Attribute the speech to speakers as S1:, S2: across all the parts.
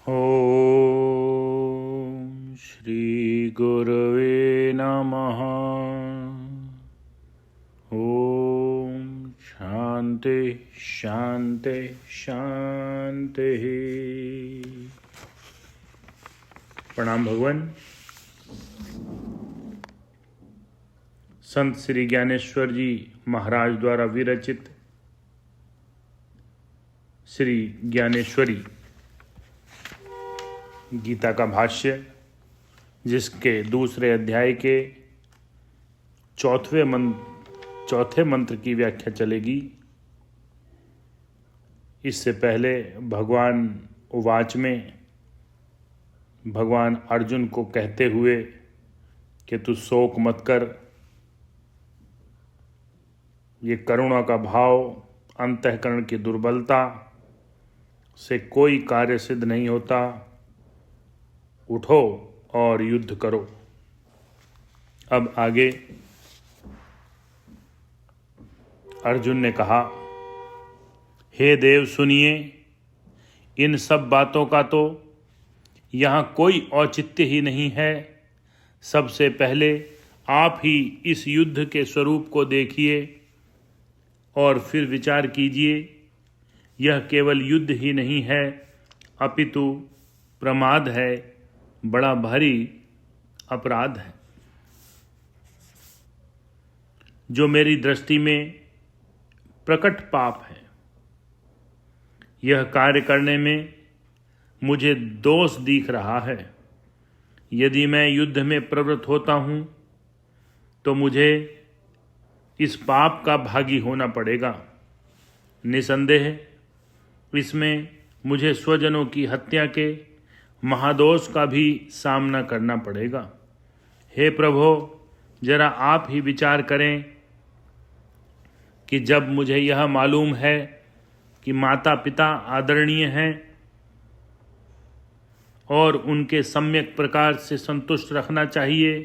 S1: ॐ श्री गुरवे नमः। ॐ शांति शांति शांति। प्रणाम भगवान। संत श्री ज्ञानेश्वर जी महाराज द्वारा विरचित श्री ज्ञानेश्वरी गीता का भाष्य, जिसके दूसरे अध्याय के चौथे मंत्र की व्याख्या चलेगी। इससे पहले भगवान उवाच में भगवान अर्जुन को कहते हुए कि तू शोक मत कर, ये करुणा का भाव, अंतःकरण की दुर्बलता से कोई कार्य सिद्ध नहीं होता। उठो और युद्ध करो। अब आगे अर्जुन ने कहा, हे देव सुनिए, इन सब बातों का तो यहाँ कोई औचित्य ही नहीं है। सबसे पहले आप ही इस युद्ध के स्वरूप को देखिए और फिर विचार कीजिए। यह केवल युद्ध ही नहीं है, अपितु प्रमाद है, बड़ा भारी अपराध है, जो मेरी दृष्टि में प्रकट पाप है। यह कार्य करने में मुझे दोष दिख रहा है। यदि मैं युद्ध में प्रवृत्त होता हूँ तो मुझे इस पाप का भागी होना पड़ेगा। निसंदेह इसमें मुझे स्वजनों की हत्या के महादोष का भी सामना करना पड़ेगा। हे प्रभो, जरा आप ही विचार करें कि जब मुझे यह मालूम है कि माता पिता आदरणीय हैं और उनके सम्यक प्रकार से संतुष्ट रखना चाहिए,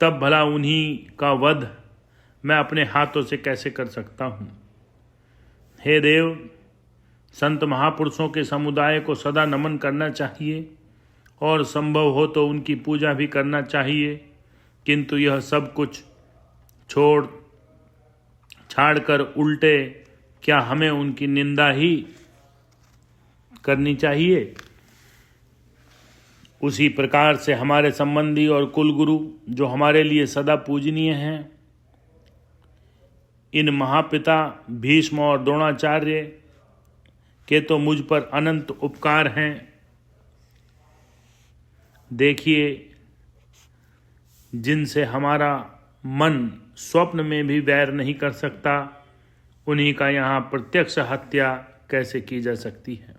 S1: तब भला उन्हीं का वध मैं अपने हाथों से कैसे कर सकता हूँ। हे देव, संत महापुरुषों के समुदाय को सदा नमन करना चाहिए और संभव हो तो उनकी पूजा भी करना चाहिए, किंतु यह सब कुछ छाड़कर उल्टे क्या हमें उनकी निंदा ही करनी चाहिए। उसी प्रकार से हमारे संबंधी और कुलगुरु, जो हमारे लिए सदा पूजनीय हैं, इन महापिता भीष्म और द्रोणाचार्य के तो मुझ पर अनंत उपकार हैं। देखिए, जिनसे हमारा मन स्वप्न में भी वैर नहीं कर सकता, उन्हीं का यहाँ प्रत्यक्ष हत्या कैसे की जा सकती है।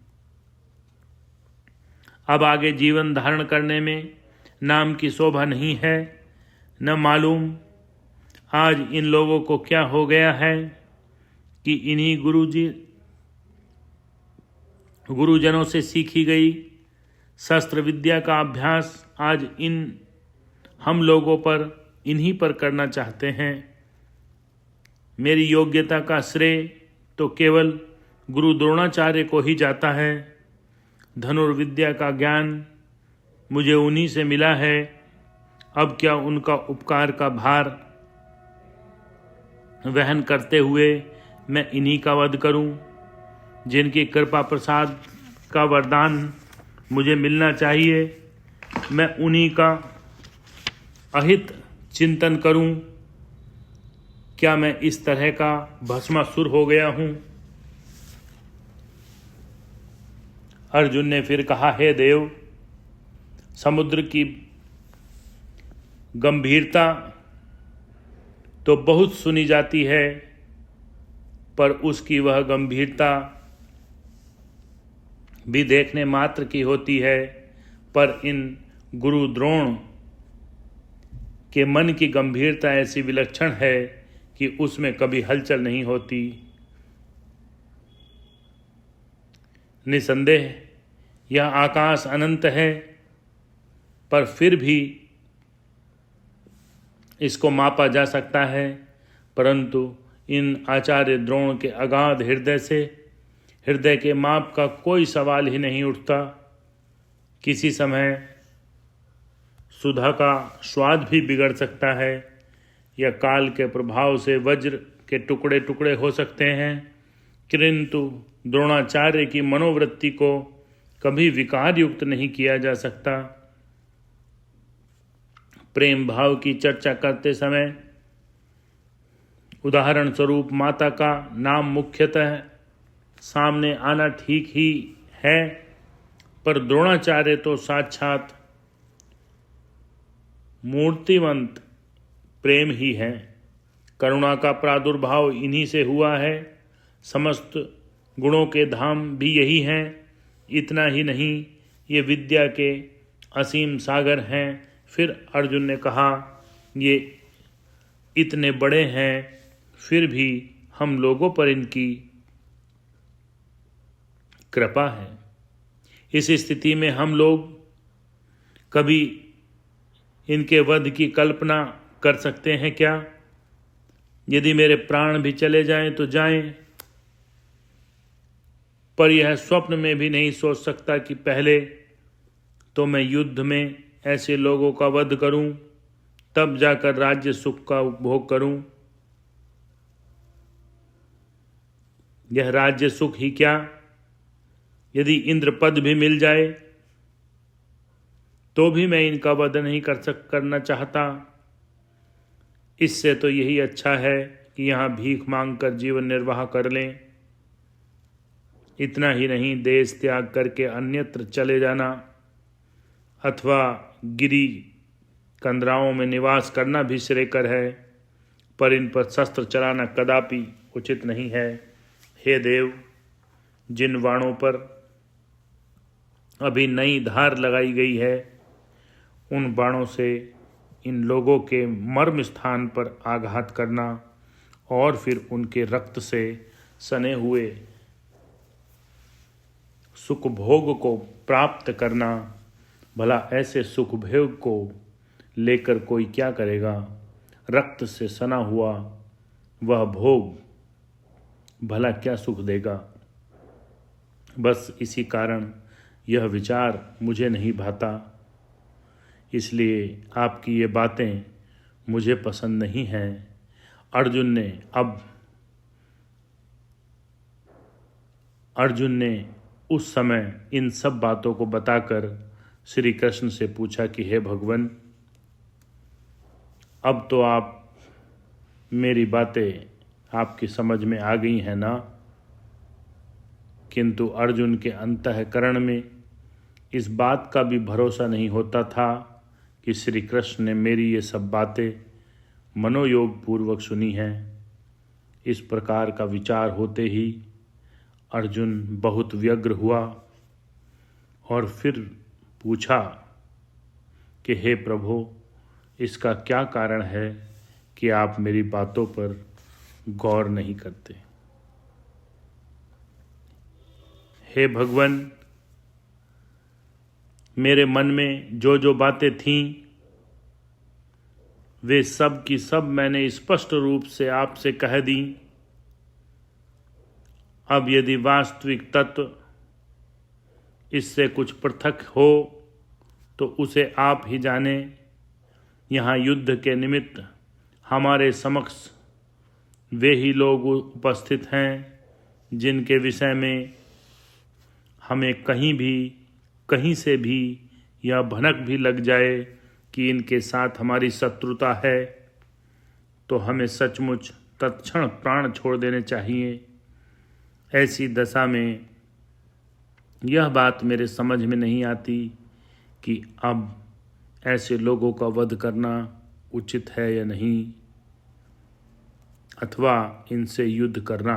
S1: अब आगे जीवन धारण करने में नाम की शोभा नहीं है। न मालूम आज इन लोगों को क्या हो गया है कि इन्हीं गुरुजनों से सीखी गई शस्त्र विद्या का अभ्यास आज हम लोगों पर इन्हीं पर करना चाहते हैं। मेरी योग्यता का श्रेय तो केवल गुरु द्रोणाचार्य को ही जाता है। धनुर्विद्या का ज्ञान मुझे उन्हीं से मिला है। अब क्या उनका उपकार का भार वहन करते हुए मैं इन्हीं का वध करूं, जिनकी कृपा प्रसाद का वरदान मुझे मिलना चाहिए। मैं उन्हीं का अहित चिंतन करूं। क्या मैं इस तरह का भस्मासुर हो गया हूं। अर्जुन ने फिर कहा, हे देव, समुद्र की गंभीरता तो बहुत सुनी जाती है, पर उसकी वह गंभीरता भी देखने मात्र की होती है। पर इन गुरु द्रोण के मन की गंभीरता ऐसी विलक्षण है कि उसमें कभी हलचल नहीं होती। निसंदेह यह आकाश अनंत है, पर फिर भी इसको मापा जा सकता है, परंतु इन आचार्य द्रोण के अगाध हृदय से हृदय के माप का कोई सवाल ही नहीं उठता। किसी समय सुधा का स्वाद भी बिगड़ सकता है या काल के प्रभाव से वज्र के टुकड़े टुकड़े हो सकते हैं, किंतु द्रोणाचार्य की मनोवृत्ति को कभी विकार युक्त नहीं किया जा सकता। प्रेम भाव की चर्चा करते समय उदाहरण स्वरूप माता का नाम मुख्यतः सामने आना ठीक ही है, पर द्रोणाचार्य तो साक्षात मूर्तिवंत प्रेम ही है। करुणा का प्रादुर्भाव इन्हीं से हुआ है। समस्त गुणों के धाम भी यही हैं। इतना ही नहीं, ये विद्या के असीम सागर हैं। फिर अर्जुन ने कहा, ये इतने बड़े हैं, फिर भी हम लोगों पर इनकी कृपा है। इस स्थिति में हम लोग कभी इनके वध की कल्पना कर सकते हैं क्या? यदि मेरे प्राण भी चले जाएं तो जाएं, पर यह स्वप्न में भी नहीं सोच सकता कि पहले तो मैं युद्ध में ऐसे लोगों का वध करूं, तब जाकर राज्य सुख का उपभोग करूं। यह राज्य सुख ही क्या, यदि इंद्र पद भी मिल जाए तो भी मैं इनका वध नहीं करना चाहता। इससे तो यही अच्छा है कि यहाँ भीख मांगकर जीवन निर्वाह कर लें। इतना ही नहीं, देश त्याग करके अन्यत्र चले जाना अथवा गिरी कंदराओं में निवास करना भी श्रेयकर है, पर इन पर शस्त्र चलाना कदापि उचित नहीं है। हे देव, जिन बाणों पर अभी नई धार लगाई गई है, उन बाणों से इन लोगों के मर्म स्थान पर आघात करना और फिर उनके रक्त से सने हुए सुख भोग को प्राप्त करना। भला ऐसे सुख भोग को लेकर कोई क्या करेगा? रक्त से सना हुआ वह भोग भला क्या सुख देगा? बस इसी कारण यह विचार मुझे नहीं भाता, इसलिए आपकी ये बातें मुझे पसंद नहीं हैं। अर्जुन ने उस समय इन सब बातों को बताकर श्री कृष्ण से पूछा कि हे भगवान, अब तो आप मेरी बातें आपकी समझ में आ गई हैं ना? किंतु अर्जुन के अंतःकरण में इस बात का भी भरोसा नहीं होता था कि श्री कृष्ण ने मेरी ये सब बातें मनोयोग पूर्वक सुनी हैं। इस प्रकार का विचार होते ही अर्जुन बहुत व्यग्र हुआ और फिर पूछा कि हे प्रभु, इसका क्या कारण है कि आप मेरी बातों पर गौर नहीं करते? हे भगवान, मेरे मन में जो जो बातें थीं वे सब की सब मैंने स्पष्ट रूप से आपसे कह दी। अब यदि वास्तविक तत्व इससे कुछ पृथक हो तो उसे आप ही जाने। यहाँ युद्ध के निमित्त हमारे समक्ष वे ही लोग उपस्थित हैं जिनके विषय में हमें कहीं से भी यह भनक भी लग जाए कि इनके साथ हमारी शत्रुता है, तो हमें सचमुच तत्क्षण प्राण छोड़ देने चाहिए। ऐसी दशा में यह बात मेरे समझ में नहीं आती कि अब ऐसे लोगों का वध करना उचित है या नहीं, अथवा इनसे युद्ध करना।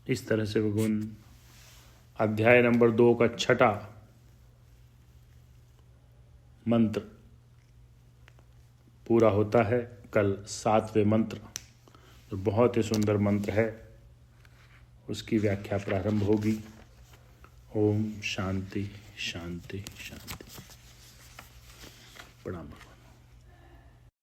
S1: इस तरह से भगवान अध्याय नंबर 2 का 6वां मंत्र पूरा होता है। कल 7वें मंत्र, जो बहुत ही सुंदर मंत्र है, उसकी व्याख्या प्रारंभ होगी। ओम शांति शांति शांति। प्रणाम।